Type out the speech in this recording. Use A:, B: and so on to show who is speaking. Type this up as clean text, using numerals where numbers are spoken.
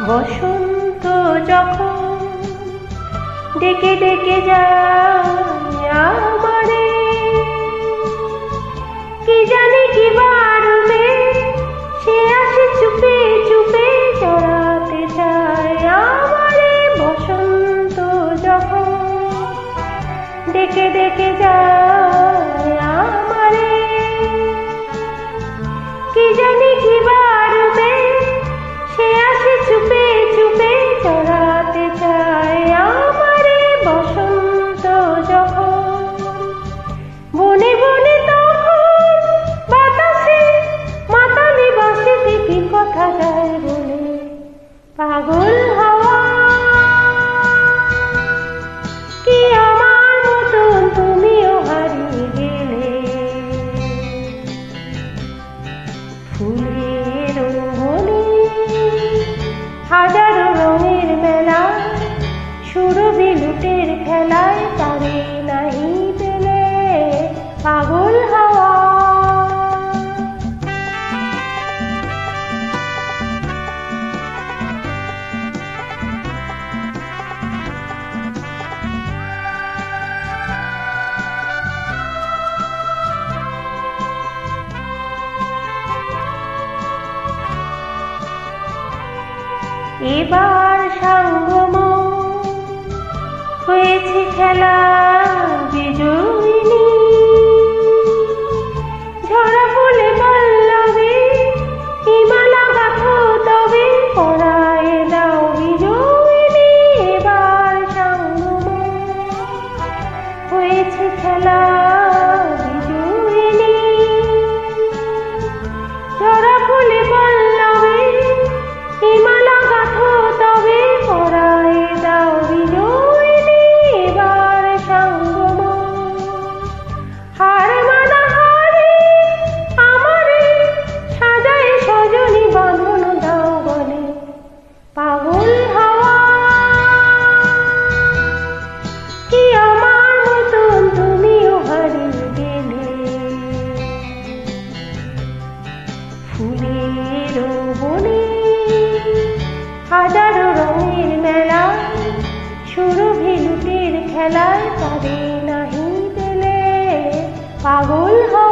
A: বসন্ত যখন ডেকে ডেকে যায় আমারে, কি জানি কি বারবে সে আসে চুপে চুপে জড়াতে চায় আমারে। বসন্ত যখন ডেকে ডেকে যায় আমারে, কি জানি কি বারবে সে আসে চুপে চুপে জড়াতে চায় আমারে। বসন্ত যখন বনে বনে তখন বাতাসে মাতালি বাঁশিতে কি কথা যায় বলে, পাগল হাওয়া কি আমার মতন তুমিও হারিয়ে গেলে। ফুলের বনে হাজারো রঙের মেলা, সুরভি লুটের খেলায় তারে নাহি পেলে, পাগল হাওয়া। এবার সঙ্গম হয়েছে খেলা বিজয়িনী, ঝরা ফুলে পল্লবে হিমালা গাথো তবে পরায় দাও বিজয়িনী। এবার সঙ্গম হয়েছে খেলা বিজয়িনী, ঝরা ফুলে পল্লবে হিমালা গাথো তবে পরায় দাও বিজয়িনী। এবার সঙ্গম হার মানা হারে আমারে সাজায় সজনী বাঁধন দাও বলে, পাগল হাওয়া কি আমার মতন তুমিও হারিয়ে গেলে। ফুলের বনে হাজারো রঙের মেলা, সুরভি লুটের খেলায় তারে নাহি পেলে, পাগল হাওয়া।